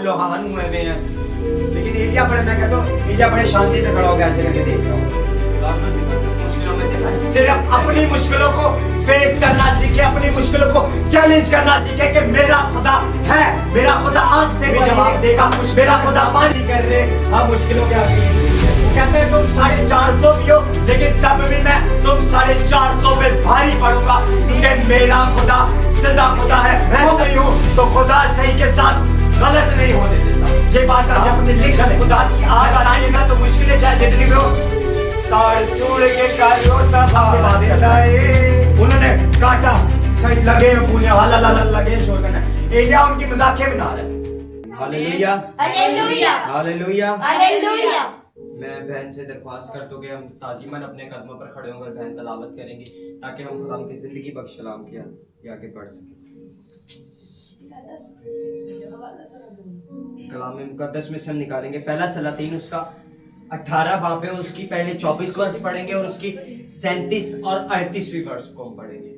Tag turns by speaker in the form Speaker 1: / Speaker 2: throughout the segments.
Speaker 1: लोग हानु हुए में हैं, लेकिन एलिया बड़े, मैं कहता हूँ एलिया बड़े शांति से खड़ा हो गया ऐसे करके देख रहा हूँ। मुश्किलों में से सिर्फ अपनी मुश्किलों को फेस करना सीखे, अपनी मुश्किलों को चैलेंज करना सीखे कि मेरा खुदा है, मेरा खुदा आग से भी जवाब देगा, मेरा खुदा पानी कर रहे हम मुश्किलों के आगे। वो कहते हैं तुम 450 भी हो, लेकिन तब भी मैं तुम 450 पे भारी पड़ूंगा, क्योंकि मेरा खुदा सदा खुदा है। मैं सही हूँ तो खुदा सही के साथ गलत नहीं होने देता। ये बात आज अपने लिख खुदा की आग आएगा तो मुश्किलें चाहे जितनी भी हो, साड़ सूड़ के कार्यों तब से बातें हटाए। उन्होंने काटा सही लगे पूने हाला ला लगे शोर करना। एलिया उनकी मजाकिया बना रहा है। Hallelujah
Speaker 2: hallelujah
Speaker 1: hallelujah
Speaker 2: hallelujah.
Speaker 1: मैं बहन से दरख्वास्त करता हूँ कि हम ताजीमन अपने कदमों पर खड़े होकर बहन तलावत करेंगे ताकि हम खुदा की जिंदगी बख्श कलाम किया आगे बढ़ सके। कलाम मुकद्दस में से हम निकालेंगे पहला सलातीन उसका 18 बाब है, उसकी पहले 24 वर्ष पढ़ेंगे और उसकी 37 और 38वीं वर्ष को हम पढ़ेंगे।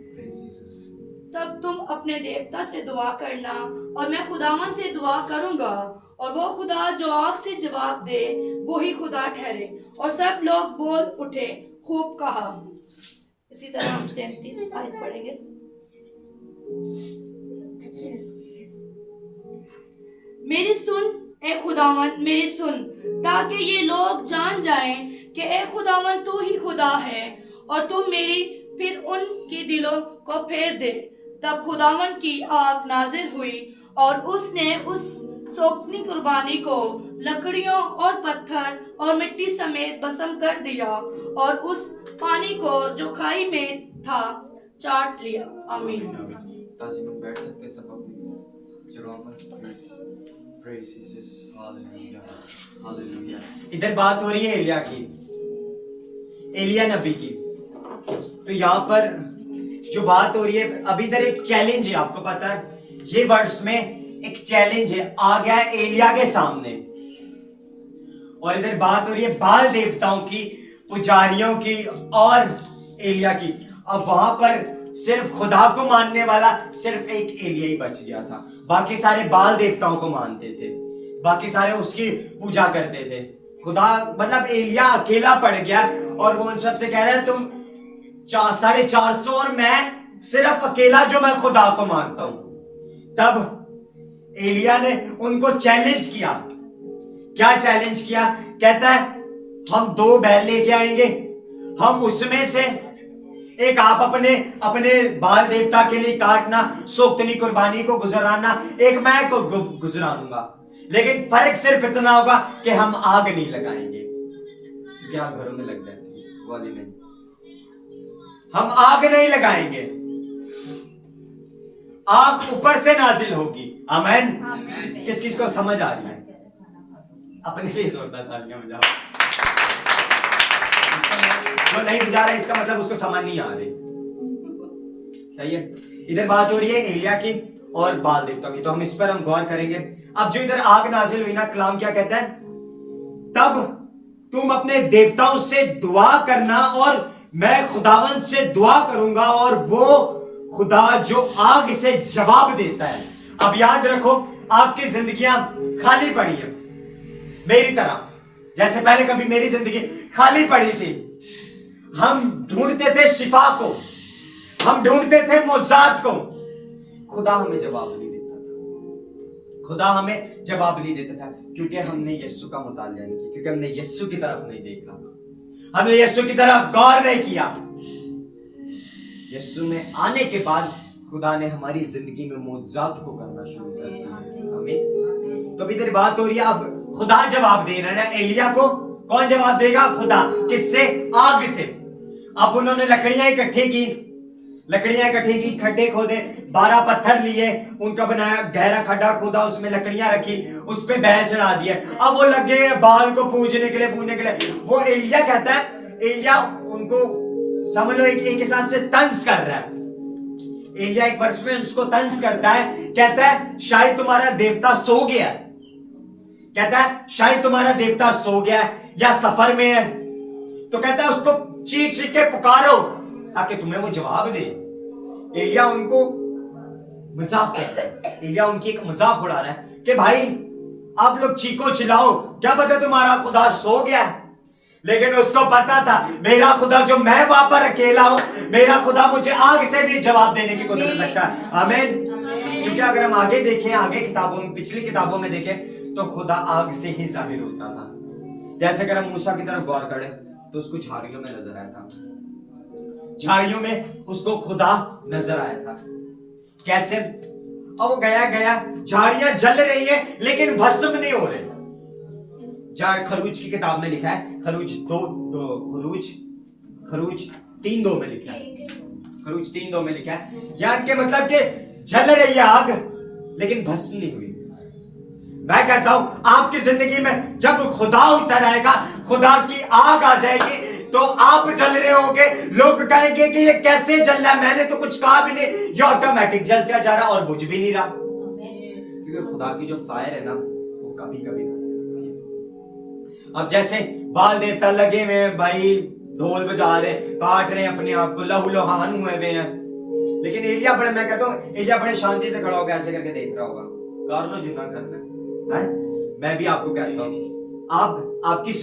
Speaker 3: तब तुम अपने देवता से दुआ करना और मैं खुदावन से दुआ करूंगा, और वो खुदा जो आग से जवाब दे वो ही खुदा ठहरे। और सब लोग बोल उठे, खूब कहा। इसी तरह हम 37 आयत पढ़ेंगे। मेरी सुन ए खुदावन, मेरी सुन, ताकि ये लोग जान जाएं कि ए खुदावन तू ही खुदा है, और तू मेरी फिर उनके दिलों को फेर दे। तब खुदावन की आग नाजिल हुई और उसने उस सोखनी कुर्बानी को लकड़ियों और पत्थर और मिट्टी समेत भस्म कर दिया, और उस पानी को जो खाई में था चाट लिया। आमीन।
Speaker 1: ताज़ीमन बैठ सकते हैं सब अपने जगहों पर। इधर बात हो रही है एलिया की, एलिया नबी की। तो यहाँ पर जो बात हो रही है, अभी इधर एक चैलेंज है, आपको पता है ये वर्ष में एक चैलेंज है आ गया एलिया के सामने। और इधर बात हो रही है बाल देवताओं की, पुजारियों की और एलिया की। अब वहां पर सिर्फ खुदा को मानने वाला सिर्फ एक एलिया ही बच गया था, बाकी सारे बाल देवताओं को मानते थे, बाकी सारे उसकी पूजा करते थे। खुदा मतलब एलिया अकेला पड़ गया और वो उन सबसे कह रहे हैं तुम 450 और मैं सिर्फ अकेला जो मैं खुदा को मानता हूं। तब एलिया ने उनको चैलेंज किया। क्या चैलेंज किया? कहता है हम 2 बैल लेके आएंगे, हम उसमें से एक आप अपने अपने बाल देवता के लिए काटना, सोक्तनी कुर्बानी को गुजराना, एक मैं को गुजराऊंगा। लेकिन फर्क सिर्फ इतना होगा कि हम आग नहीं लगाएंगे, क्योंकि आग घरों में लग जाती है, वाली नहीं। हम आग नहीं लगाएंगे, आग ऊपर से नाजिल होगी। आमीन। किस किस को समझ आ जाए? अपने लिए जोरदार तालियां बजाओ। जो नहीं बुझा रहे इसका मतलब उसको समझ नहीं आ रही। सही है। इधर बात हो रही है एलिया की और बाल देवताओं की, तो हम इस पर हम गौर करेंगे। अब जो इधर आग नाजिल हुई ना, कलाम क्या कहता है? तब तुम अपने देवताओं से दुआ करना और मैं खुदावंत से दुआ करूंगा, और वो खुदा जो आग से जवाब देता है। अब याद रखो आपकी जिंदगियां खाली पड़ी हैं मेरी तरह, जैसे पहले कभी मेरी जिंदगी खाली पड़ी थी। हम ढूंढते थे शिफा को, हम ढूंढते थे मौजूद को, खुदा हमें जवाब नहीं देता था। खुदा हमें जवाब नहीं देता था क्योंकि हमने यीशु का मुतालिया नहीं किया, क्योंकि हमने यीशु की तरफ नहीं देखा, हमने यीशु की तरफ गौर नहीं किया। यीशु में आने के बाद खुदा ने हमारी जिंदगी में मौजूद को करना शुरू कर दिया। आमीन। तो इधर बात हो रही है, अब खुदा जवाब दे रहा है ना एलिया को। कौन जवाब देगा? खुदा। किससे? आग से। अब उन्होंने लकड़ियां इकट्ठी की, खड्डे खोदे, 12 पत्थर लिए, उनका बनाया गहरा खड्डा खोदा, उसमें लकड़ियां रखी, उस पे बैल चढ़ा दिया। अब वो लगे बाल को पूजने के लिए। वो एलिया कहता है, एलिया उनको समझ लो एक हिसाब से तंज कर रहा है। एलिया एक वर्ष में उसको तंज करता है, कहता है शायद तुम्हारा देवता सो गया, या सफर में है। तो कहता है उसको चीख के पुकारो ताकि तुम्हें वो जवाब दे। एलिया उनको मजाक कर रहा है, एलिया उनकी एक मजाक उड़ा रहा है कि भाई आप लोग चीखो चिल्लाओ, क्या पता तुम्हारा खुदा सो गया, लेकिन उसको पता था मेरा खुदा जो मैं वहां पर अकेला हूं, मेरा खुदा मुझे आग से भी जवाब देने की कुदरत रखता है। आमीन। क्योंकि अगर हम आगे देखें, आगे किताबों में, पिछली किताबों में देखें तो खुदा आग से ही जाहिर होता था। जैसे अगर हम मूसा की तरफ गौर करें तो उसको झाड़ियों में नजर आया था, झाड़ियों में उसको खुदा नजर आया था। कैसे? अब वो गया, झाड़ियां जल रही है लेकिन भस्म नहीं हो रहे। खरूज की किताब में लिखा है, खरूज 3:2 में लिखा है, खरूज 3:2 में लिखा है, यानी के मतलब कि जल रही है आग लेकिन भस्म नहीं हुई। मैं कहता हूं आपकी जिंदगी में जब खुदा उतर आएगा, खुदा की आग आ जाएगी, तो आप जल रहे होगे, लोग कहेंगे कि ये कैसे जल रहा है, मैंने तो कुछ कहा भी नहीं, ये ऑटोमेटिक जलता जा रहा और बुझ भी नहीं रहा। क्योंकि खुदा की जो फायर है ना, वो कभी कभी नजर आती है। अब जैसे बाल देवता लगे हुए हैं भाई, ढोल बजा रहे, काट रहे हैं अपने आप को, लहू लुहान हुए हुए हैं, लेकिन एलिया बड़े, मैं कहता हूँ एलिया बड़े शांति से खड़ा होकर ऐसे करके देख रहा होगा, कर लो जितना करना है। मैं भी आपको कहता हूं, आपकी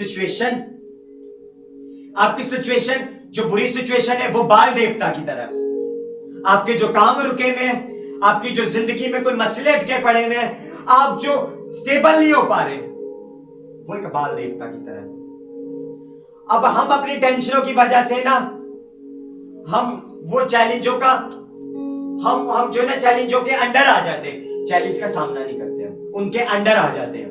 Speaker 1: सिचुएशन जो बुरी सिचुएशन है वो बाल देवता की तरह, आपके जो काम रुके हुए हैं, आपकी जो जिंदगी में कोई मसले अटके पड़े हुए हैं, आप जो स्टेबल नहीं हो पा रहे, वो एक बाल देवता की तरह। अब हम अपनी टेंशनों की वजह से ना, हम वो चैलेंजों का हम जो ना चैलेंजों के अंडर आ जाते हैं, चैलेंज का सामना नहीं करते, हम उनके अंडर आ जाते हैं।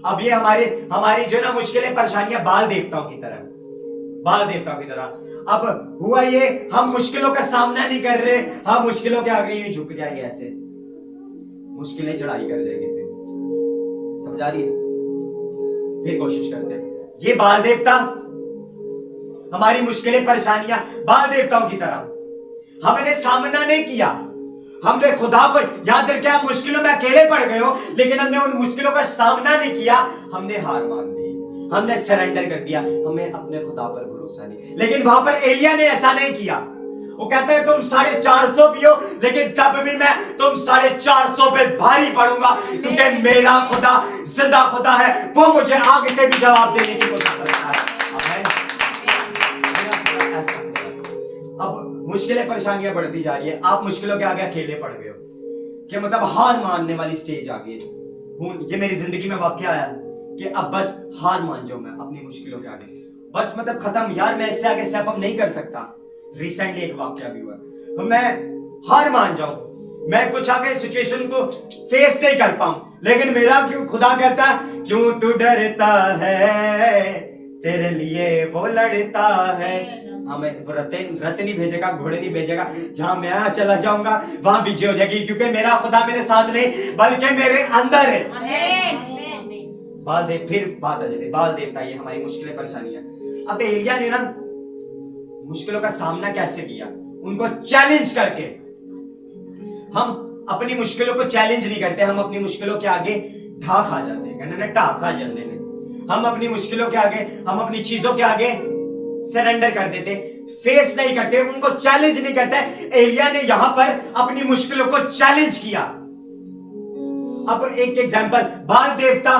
Speaker 1: अब ये हमारी जो ना मुश्किलें परेशानियां बाल देवताओं की तरह। अब हुआ ये, हम मुश्किलों का सामना नहीं कर रहे, हम मुश्किलों के आगे यूं झुक जाएंगे, ऐसे मुश्किलें चढ़ाई कर जाएंगे, समझा रही है? फिर कोशिश करते हैं, ये बाल देवता, हमारी मुश्किलें परेशानियां बाल देवताओं की तरह, हमने सामना नहीं किया, हमने खुदा को याद रखा, आप मुश्किलों में अकेले पड़ गए हो, लेकिन हमने उन मुश्किलों का सामना नहीं किया, हमने हार मान ली, हमने सरेंडर कर दिया, हमें अपने खुदा पर भरोसा नहीं। लेकिन वहां पर एलिया ने ऐसा नहीं किया, वो कहते हैं तुम 450 पियो, लेकिन तब भी मैं तुम 450 पे भारी पड़ूंगा, क्योंकि मेरा खुदा जिंदा खुदा है, वो मुझे आगे से भी जवाब देने की कोशिश करता है। अब मुश्किलें परेशानियां बढ़ती जा रही है, आप मुश्किलों के आगे अकेले पड़ गए हो, क्या मतलब हार मानने वाली स्टेज आ गई है। ये मेरी जिंदगी में वाकया आया कि अब बस हार मान जाऊं मैं अपनी मुश्किलों के आगे, बस मतलब खत्म यार, मैं इससे आगे स्टेप अप नहीं कर सकता। रिसेंटली एक वाकया भी हुआ, तो मैं हार मान जाऊं, मैं कुछ आगे सिचुएशन को फेस नहीं कर पाऊं, लेकिन मेरा क्यों खुदा कहता है, क्यों तू डरता है, तेरे लिए वो लड़ता है। हमें रथ नहीं भेजेगा, घोड़े नहीं भेजेगा, जहां मैं चला जाऊंगा वहां विजय हो जाएगी, क्योंकि मेरा खुदा मेरे साथ नहीं बल्कि मेरे अंदर है। फिर बात आ जाती है बाल देवता, ये हमारी मुश्किलें परेशानियां। अब एलिया ने ना मुश्किलों का सामना कैसे किया, उनको चैलेंज करके। हम अपनी मुश्किलों को चैलेंज नहीं करते, हम अपनी मुश्किलों के आगे ढा खा जाते हैं, ढा खा जाते हैं। हम अपनी मुश्किलों के आगे, हम अपनी चीजों के आगे सरेंडर कर देते, फेस नहीं करते, उनको चैलेंज नहीं करते। एलिया ने यहां पर अपनी मुश्किलों को चैलेंज किया। अब एक एग्जांपल, बाल देवता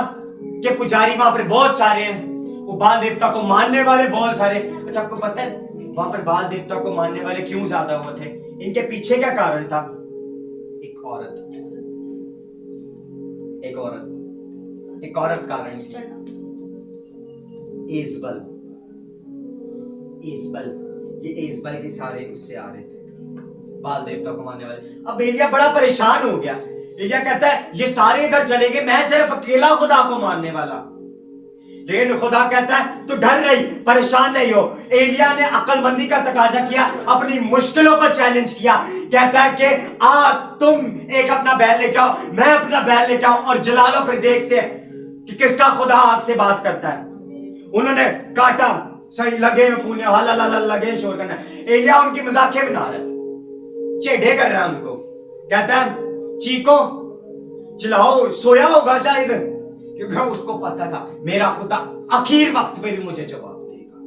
Speaker 1: के पुजारी वहां पर बहुत सारे हैं, वो बाल देवता को मानने वाले बहुत सारे। अच्छा, आपको पता है वहां पर बाल देवता को मानने वाले क्यों ज्यादा हुए थे? इनके पीछे क्या कारण था? एक औरत कारण थी, एजबल। ये एजबल के सारे उससे आ रहे थे, बाल देवता को मानने वाले। अब एलिया बड़ा परेशान हो गया। एलिया कहता है ये सारे इधर चले गए, मैं सिर्फ अकेला खुदा को मानने वाला। लेकिन खुदा कहता है तू डर नहीं, परेशान नहीं हो। एलिया ने अक्लमंदी का तकाजा किया, अपनी मुश्किलों को चैलेंज किया। कहता है कि तुम एक अपना बैल लेके आओ, मैं अपना बैल लेके आऊं और जला लो, फिर देखते हैं कि किसका खुदा आग से बात करता है। उन्होंने काटा, सही लगे में पूने हला लगे शोर करना। एलिया उनकी मजाकियां बना रहा है, चेडे कर रहा है उनको। कहता है चीको चिल्लाओ, सोया होगा शायद, क्योंकि उसको पता था मेरा खुदा आखिर वक्त पे भी मुझे जवाब देगा।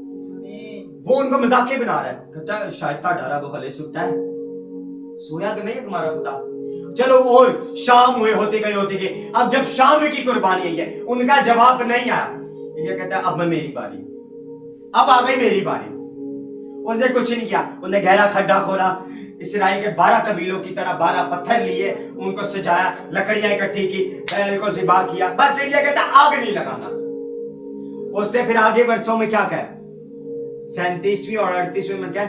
Speaker 1: वो उनको मजाकिया बना रहा है। कहता है शायद था डरा वो हले सुता है, सोया तो नहीं है तुम्हारा खुदा। चलो और शाम हुए होते गए। अब जब शाम की कुर्बानी आई है, उनका जवाब नहीं आया। ये कहता है अब मेरी बारी, अब आ गई मेरी बारी। उसने कुछ नहीं किया, उसने गहरा खड्डा खोला, इसराइल के 12 कबीलों की तरह 12 पत्थर लिए, उनको सजाया, लकड़ियां इकट्ठी की, बैल को ज़िबा किया। बस ये कहता आग नहीं लगाना। उससे फिर आगे वर्षों में क्या कहा, 37वीं और 38वीं में क्या,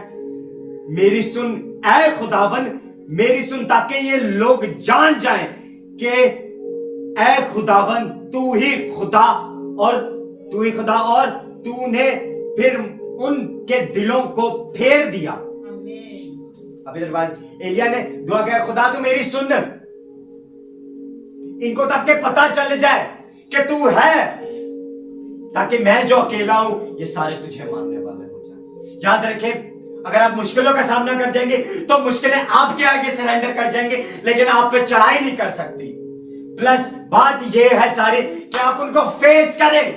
Speaker 1: मेरी सुन ऐ खुदावन, मेरी सुन, ताकि ये लोग जान जाएं कि ऐ खुदावन तू ही खुदा और तूने फिर उनके दिलों को फेर दिया। अभी देर बाद एलिया ने दुआ किया, खुदा तू मेरी सुन, इनको ताकि पता चल जाए कि तू है, ताकि मैं जो अकेला हूं ये सारे तुझे मानने वाले हो जाए। याद रखें, अगर आप मुश्किलों का सामना कर जाएंगे तो मुश्किलें आपके आगे सरेंडर कर जाएंगे, लेकिन आप पे चढ़ाई नहीं कर सकती। प्लस बात यह है सारी कि आप उनको फेस करें,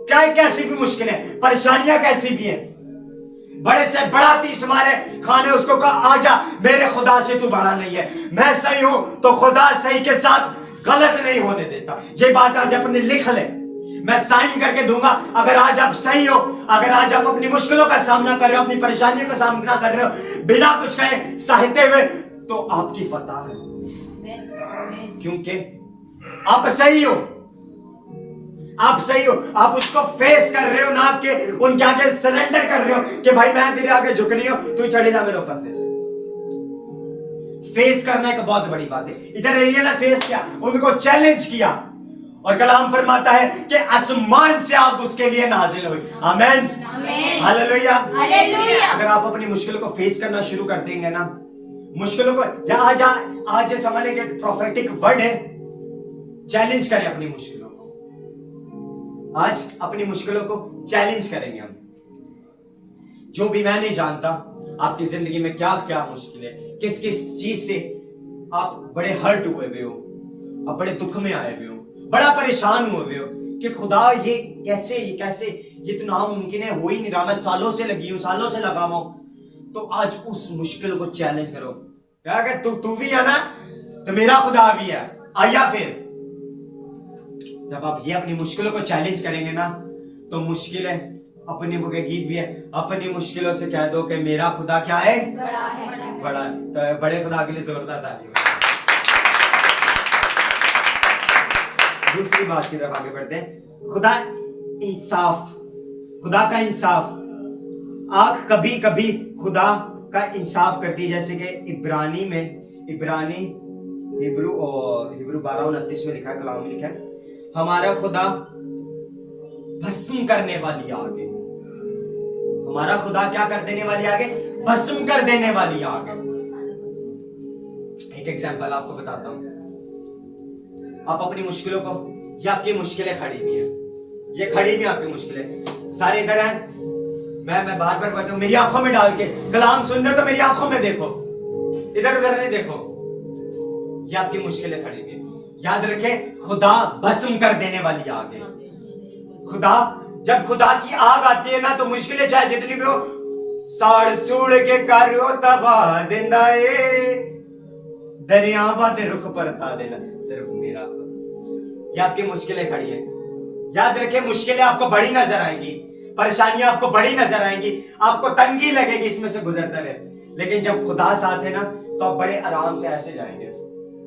Speaker 1: चाहे कैसी भी मुश्किलें, परेशानियां कैसी भी हैं। बड़े से बड़ा तीस मारे खाने उसको कहा, आजा, मेरे खुदा से तू बड़ा नहीं है। मैं सही हूं तो खुदा सही के साथ गलत नहीं होने देता। ये बात आज अपने लिख ले, मैं साइन करके दूंगा। अगर आज आप सही हो, अगर आज आप अपनी मुश्किलों का सामना कर रहे हो, अपनी परेशानियों का सामना कर रहे हो बिना कुछ कहे, सहते हुए, तो आपकी फतह है, क्योंकि आप सही हो। आप सही हो, आप उसको फेस कर रहे हो, ना कि उनके आगे सरेंडर कर रहे हो कि भाई मैं तेरे आगे झुक रही हूं, तू चढ़े जा मेरे ऊपर से। फेस करना एक बहुत बड़ी बात है। इधर एलिया ने फेस किया, उनको चैलेंज किया, और कलाम फरमाता है कि आसमान से आग उसके लिए नाजिल हुई। आमीन, हालेलुया, हालेलुया। अगर आप अपनी मुश्किलों को फेस करना शुरू कर देंगे ना, मुश्किलों को आज समझ लेंगे, एक प्रोफेटिक वर्ड है, चैलेंज करें अपनी मुश्किलों को। आज अपनी मुश्किलों को चैलेंज करेंगे हम। जो भी मैं नहीं जानता आपकी जिंदगी में क्या क्या मुश्किल है, किस किस चीज से आप बड़े हर्ट हुए हो, आप बड़े दुख में आए हुए हो, बड़ा परेशान हुए हो कि खुदा ये कैसे ये तो नामुमकिन है, हो ही नहीं रहा, मैं सालों से लगी हूं, सालों से लगा हुआ हूं। तो आज उस मुश्किल को चैलेंज करो, क्या कि तू भी है ना, तो मेरा खुदा भी है। आया फिर जब आप ये अपनी मुश्किलों को चैलेंज करेंगे ना, तो मुश्किलें अपनी, वो गीत भी है, अपनी मुश्किलों से कह दो कि मेरा खुदा क्या है, बड़ा है। तो बड़े खुदा के लिए जोरदार ताली। दूसरी बात की तरफ आगे बढ़ते हैं, खुदा का इंसाफ। आंख कभी कभी खुदा का इंसाफ करती है, जैसे कि हिब्रू 12:29 में लिखा है, कलाम में लिखा है, हमारा खुदा भस्म करने वाली आग है। हमारा खुदा क्या कर देने वाली आग है, भस्म कर देने वाली आग है। एक एग्जांपल आपको बताता हूं। आप अपनी मुश्किलों को, ये आपकी मुश्किलें खड़ी हुई है, ये खड़ी हुई आपकी मुश्किलें सारे इधर हैं। मैं बार बार कहता हूं, मेरी आंखों में डाल के कलाम सुन रहे हो तो मेरी आंखों में देखो, इधर उधर नहीं देखो। ये आपकी मुश्किलें खड़ी हुई है। याद रखें, खुदा भस्म कर देने वाली आग है। जब खुदा की आग आती है ना, तो मुश्किलें चाहे जितनी भी हो, साड़ सूड़ के करो तबाह देना है, दरियावां ते रुख परता देना सिर्फ मेरा खुदा। ये आपकी मुश्किलें खड़ी है। याद रखें, मुश्किलें आपको बड़ी नजर आएंगी, परेशानियां आपको बड़ी नजर आएंगी, आपको तंगी लगेगी इसमें से गुजरते हुए, लेकिन जब खुदा साथ है ना, तो आप बड़े आराम से ऐसे जाएंगे,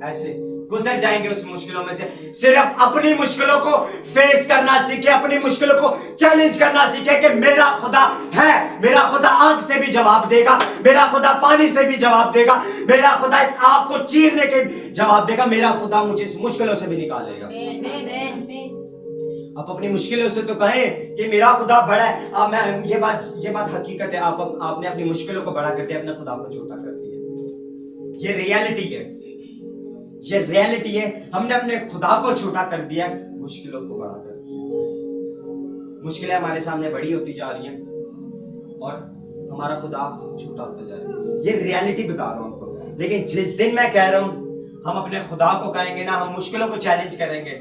Speaker 1: ऐसे गुजर जाएंगे उस मुश्किलों में से। सिर्फ अपनी मुश्किलों को फेस करना सीखे, अपनी मुश्किलों को चैलेंज करना सीखे कि मेरा खुदा है, मेरा खुदा आग से भी जवाब देगा, मेरा खुदा पानी से भी जवाब देगा, मेरा खुदा इस आग को चीरने के जवाब देगा, मेरा खुदा मुझे इस मुश्किलों से भी निकालेगा। आप अपनी मुश्किलों से तो कहें कि मेरा खुदा बड़ा है। अब मैं ये बात हकीकत है, आपने अपनी मुश्किलों को बड़ा कर दिया, अपने खुदा को छोटा कर दिया। ये रियलिटी है, ये रियलिटी है। हमने अपने खुदा को छोटा कर दिया, मुश्किलों को बड़ा कर दिया। मुश्किलें हमारे सामने बड़ी होती जा रही हैं और हमारा खुदा छोटा होता जा रहा है। ये रियलिटी बता रहा हूं आपको। लेकिन जिस दिन मैं कह रहा हूं हम अपने खुदा को कहेंगे ना, हम मुश्किलों को चैलेंज करेंगे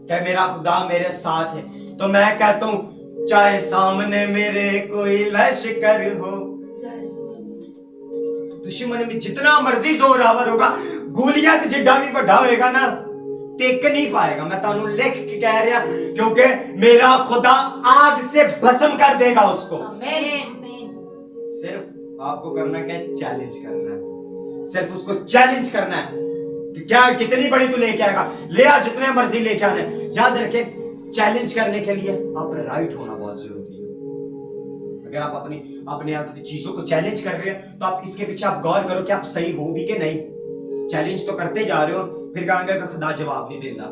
Speaker 1: कि मेरा खुदा मेरे साथ है, तो मैं कहता हूं चाहे सामने मेरे कोई लश्कर हो, दुश्मन में जितना मर्जी जोर आवर होगा, ਗੋਲੀਅਤ ਜਿੱਡਾ ਵੀ ਵੱਡਾ ਹੋਏਗਾ ਨਾ टेक नहीं पाएगा। मैं तानू लिख के कह रहा क्योंकि मेरा खुदा आग से भस्म कर देगा उसको। सिर्फ आपको करना क्या है? चैलेंज करना है। सिर्फ उसको चैलेंज करना है कि क्या कितनी बड़ी तू लेके आएगा, ले आ जितने मर्जी लेके आने। याद रखे चैलेंज करने के लिए आप राइट होना बहुत जरूरी है। अगर आप अपने आप की चीजों को चैलेंज कर रहे हैं तो आप इसके पीछे आप गौर करो कि आप सही हो भी कि नहीं। चैलेंज तो करते जा रहे हो, फिर कहेंगे कि खुदा जवाब नहीं देता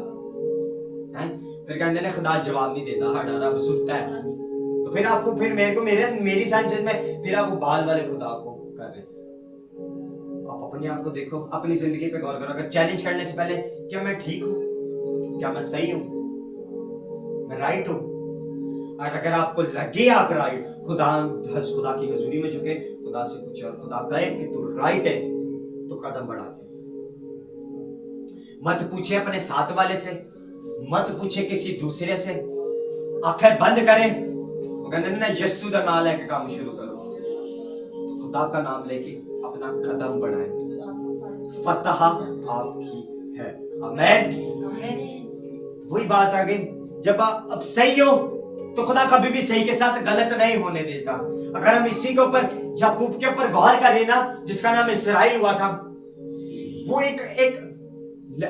Speaker 1: है, फिर कहते हैं खुदा जवाब नहीं देता, हर रब सुनता है। तो फिर आपको फिर मेरी सेंसेस में फिर आप वो बाल वाले खुदा को कर रहे। आप अपने आप को देखो, अपनी जिंदगी पे गौर करो। अगर चैलेंज करने से पहले क्या मैं ठीक हूँ, क्या मैं सही हूँ, मैं राइट हूँ? और अगर आपको लगे आप राइट, खुदा की हजूरी में झुके, खुदा से पूछे और खुदा कहे कि तू राइट है तो कदम बढ़ा दे। मत पूछे अपने साथ वाले से, मत पूछे किसी दूसरे से। आंखें बंद करें, कहते ना यीशु का नाम लेके काम शुरू करो, तो खुदा का नाम लेके अपना कदम बढ़ाएं। फतह आपकी है। आमीन। वही बात आ गई, जब आप अब सही हो तो खुदा कभी भी सही के साथ गलत नहीं होने देता। अगर हम इसी के ऊपर याकूब के ऊपर गौर करें ना, जिसका नाम इसराइल हुआ था, वो एक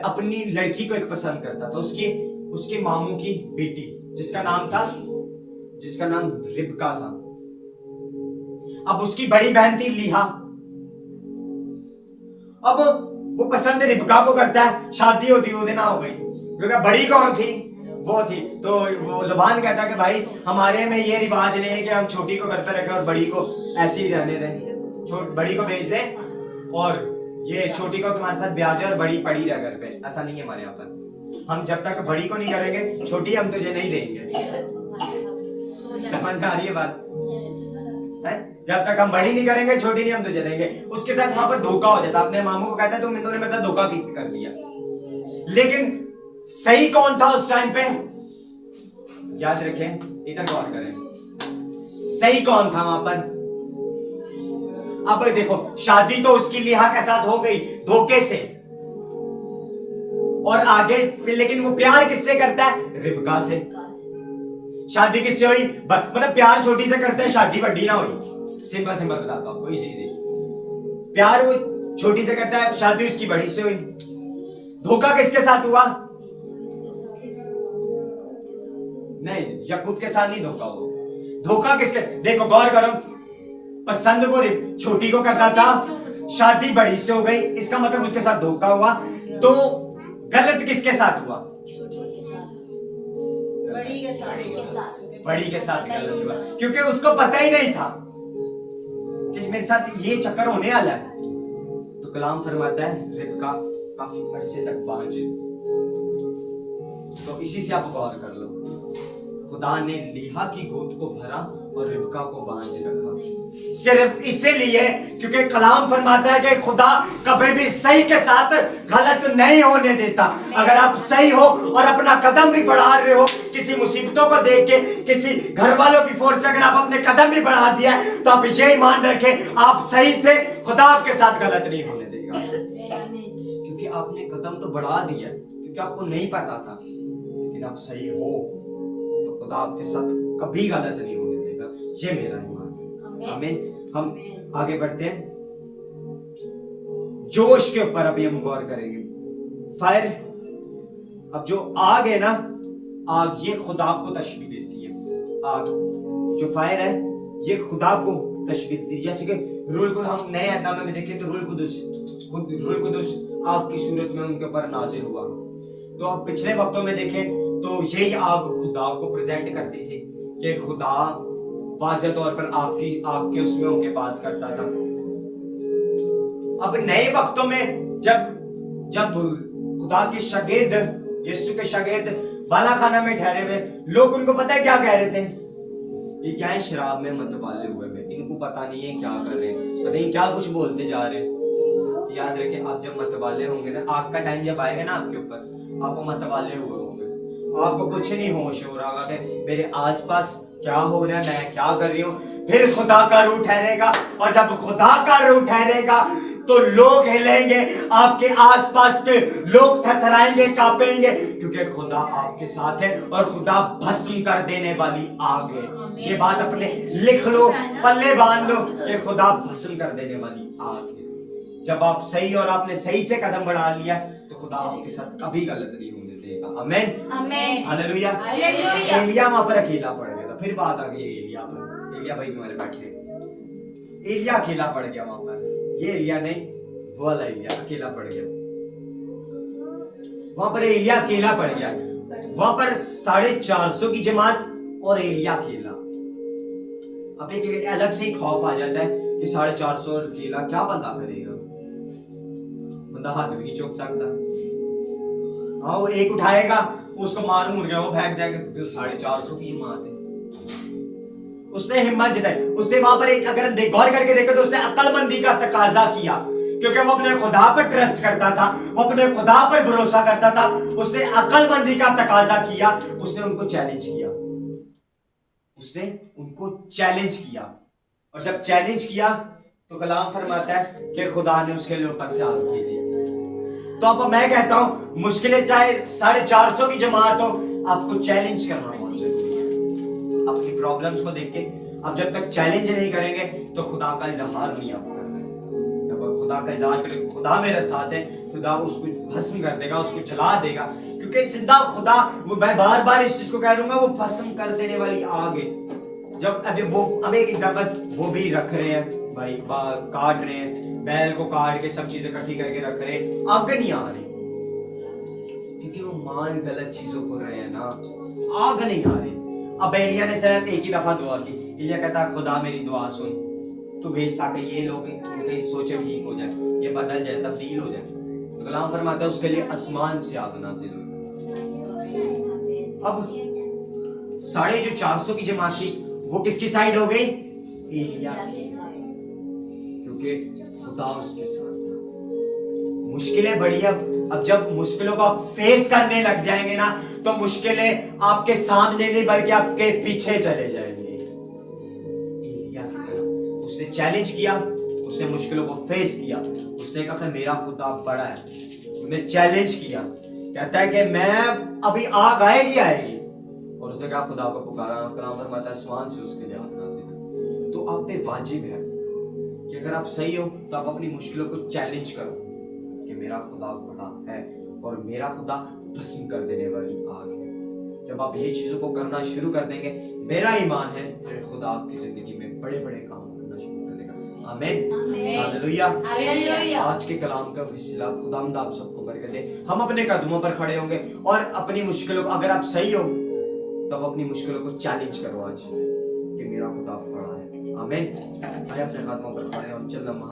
Speaker 1: अपनी लड़की को एक पसंद करता था, उसके मामू की बेटी, जिसका नाम रिबका था। अब उसकी बड़ी बहन थी लिहा। अब वो पसंद रिबका को करता है, शादी होती वो दिन हो गई, क्योंकि बड़ी कौन थी? वो थी। तो वो लबान कहता कि भाई हमारे में ये रिवाज नहीं है कि हम छोटी को घर पे रखें और बड़ी को ऐसे ही रहने दें, बड़ी को भेज दें और ये छोटी को तुम्हारे साथ ब्याह दे और बड़ी पड़ी रह घर पे। ऐसा नहीं है हमारे यहाँ पर। हम जब तक बड़ी को नहीं करेंगे, छोटी हम तुझे नहीं देंगे। समझ आ रही है बात है? जब तक हम बड़ी नहीं करेंगे, छोटी नहीं हम तुझे देंगे। उसके साथ वहां पर धोखा हो जाता। अपने मामू को कहता है तुमने मेरे साथ धोखा कर दिया। लेकिन सही कौन था उस टाइम पे? याद रखें, इधर गौर करें, सही कौन था वहां पर? अब देखो, शादी तो उसकी लिहा के साथ हो गई धोखे से, और आगे लेकिन वो प्यार किससे करता है? रिबका से। शादी किससे हुई? मतलब प्यार छोटी से करते हैं, शादी बड़ी ना हुई। सिंपल बताता हूं आपको, इसी से प्यार वो छोटी से करता है, शादी उसकी बड़ी से हुई। धोखा किसके साथ हुआ? नहीं, याकूब के साथ नहीं धोखा हुआ। धोखा किसके? देखो गौर करो, पसंद वो छोटी को करता था, शादी बड़ी से हो गई, इसका मतलब उसके साथ धोखा हुआ। तो गलत किसके साथ हुआ? बड़ी के साथ गलत हुआ, क्योंकि उसको पता ही नहीं था कि मेरे साथ ये चक्कर होने वाला है। तो कलाम फरमाता है रिबका काफी अरसे तक बांझ। तो इसी से आप गौर कर लो, खुदा ने लिहा की गोद को भरा और रिबका को बांझ रखा, सिर्फ इसीलिए क्योंकि कलाम फरमाता है कि खुदा कभी भी सही के साथ गलत नहीं होने देता। अगर आप सही हो और अपना कदम भी बढ़ा रहे हो, किसी मुसीबतों को देख के, किसी घर वालों की फोर्स से अगर आप अपने कदम भी बढ़ा दिया, तो आप ये ईमान रखें आप सही थे, खुदा आपके साथ गलत नहीं होने देगा। क्योंकि आपने कदम तो बढ़ा दिया, क्योंकि आपको नहीं पता था, लेकिन आप सही हो तो खुदा आपके साथ कभी गलत नहीं होने देगा। ये मेरा ईमान है। आमीन। हम आगे बढ़ते हैं, जोश के ऊपर अभी हम गौर करेंगे। फायर, अब जो आग है ना, आग ये खुदा को तशबीह देती है। आग जो फायर है ये खुदा को तशबीह देती है। जैसे कि रूल को हम नए अहदनामे में देखें तो रूल कुदुस आग की सूरत में उनके ऊपर नाजिल हुआ। तो अब पिछले वक्तों में देखें तो यही आग खुदा को प्रेजेंट करती थी कि खुदा वाज़ेह तौर पर आपके उसमें होके बात करता था। अब नए वक्तों में जब खुदा के शागिर्द, यीशु के शागिर्द बाला खाना में ठहरे हुए, लोग उनको पता है क्या कह रहे थे? ये क्या है, शराब में मतवाले हुए हैं, इनको पता नहीं है क्या कर रहे हैं, पता नहीं क्या कुछ बोलते जा रहे हैं। तो याद रखें, आप जब मतवाले होंगे ना, आग का टाइम जब आएगा ना आपके ऊपर, आप मतवाले हुए होंगे, आपको कुछ नहीं होश हो रहा है मेरे आसपास क्या हो रहा है, मैं क्या कर रही हूँ। फिर खुदा का रूह ठहरेगा, और जब खुदा का रूह ठहरेगा तो लोग हिलेंगे, आपके आसपास के लोग थरथराएंगे, कांपेंगे, क्योंकि खुदा आपके साथ है और खुदा भस्म कर देने वाली आग है। ये बात अपने लिख लो, पल्ले बांध लो कि खुदा भस्म कर देने वाली आग है। जब आप सही और आपने सही से कदम बढ़ा लिया तो खुदा आपके साथ कभी गलत नहीं होने देगा। आमीन,
Speaker 3: आमीन,
Speaker 1: हालेलुया।
Speaker 3: हालेलुया।
Speaker 1: एलिया वहां पर अकेला पड़ गया था। फिर बात आ गई एलिया पर। एलिया भाई हमारे बैठे, एलिया अकेला पड़ गया वहां पर। ये एलिया नहीं, वो वाला एलिया अकेला पड़ गया। वहां पर एलिया अकेला पड़ गया। वहां पर 450 की जमात और एलिया अकेला। अब एक अलग से ही खौफ आ जाता है कि 450 अकेला क्या बंदा करेगा। बंदा हाथ भी नहीं चौक सकता। हाँ, वो एक उठाएगा, उसको मार मुर गया, वो फेंक देगा, क्योंकि 450 की जमात है। उसने हिम्मत जताई। उसने वहां पर एक, अगर गौर करके देखो तो उसने अक्लमंदी का तकाजा किया, क्योंकि वो अपने खुदा पर ट्रस्ट करता था, वो अपने खुदा पर भरोसा करता था। उसने अक्लमंदी का तकाजा किया, उसने उनको चैलेंज किया। उसने उनको चैलेंज किया, और जब चैलेंज किया तो कलाम फरमाता है कि खुदा ने उसके ऊपर से आग भेजी। तो अब मैं कहता हूं, मुश्किलें चाहे 450 की जमात हो, आपको चैलेंज करना बहुत जरूरी है। अपनी प्रॉब्लम्स को देख के आप जब तक चैलेंज नहीं करेंगे तो खुदा का इजहार नहीं आप करेंगे। जब आप खुदा का इजहार करेंगे, खुदा मेरे साथ है, खुदा उसको भस्म कर देगा, उसको जला देगा, क्योंकि जिंदा खुदा, वो मैं बार बार इस चीज को कह दूंगा, वो भस्म कर देने वाली आग है। जब अभी वो, अब एक एग्जाम्पल, वो भी रख रहे हैं भाई, काट रहे हैं, बैल को काट के सब चीजें इकट्ठी करके रख रहे हैं, आग नहीं आ रही, क्योंकि वो मान गलत चीजों को रहे हैं ना, आग नहीं आ रही। अब एलिया ने सिर्फ एक ही दफा दुआ की। एलिया कहता, खुदा मेरी दुआ सुन, तू भेज ताकि ये लोग इनकी सोचे ठीक हो जाए, ये बदल जाए, तब्दील हो जाए। तो कलाम फरमाता है उसके लिए आसमान से आग नाजिल हुई। अब 450 की जमात थी, वो किसकी साइड हो गई? एलिया की साइड, क्योंकि खुदा उसके साथ था। मुश्किलें बढ़ी। अब जब मुश्किलों को आप फेस करने लग जाएंगे ना, तो मुश्किलें आपके सामने नहीं बल्कि आपके पीछे चले जाएंगे। एलिया की तरह उसने चैलेंज किया, उसने मुश्किलों को फेस किया, उसने कहा कि मेरा खुदा बड़ा है। उसने चैलेंज किया, कहता है कि मैं अभी आग आएगी आएगी, और उसने कहा खुदा को पुकारा, कलाम फरमाता है आसमान से उसके लिए आग नाज़िल। तो आप पे वाजिब है कि अगर आप सही हो तो आप अपनी मुश्किलों को चैलेंज करो कि मेरा खुदा बड़ा है और मेरा खुदा भस्म कर देने वाली आग है। जब आप ये चीजों को करना शुरू कर देंगे, मेरा ईमान है कि खुदा आपकी जिंदगी में बड़े बड़े काम करना शुरू कर देगा। आमीन, हालेलुया, हालेलुया। आज के कलाम का फैसला खुदावंद आप सबको बरकत दे। हम अपने कदमों पर खड़े होंगे और अपनी मुश्किलों को, अगर आप सही हो तब अपनी मुश्किलों को चैलेंज करो आज कि मेरा खुदा बड़ा है। आमीन। आइए अपने कदमों पर खड़े हो, चलना।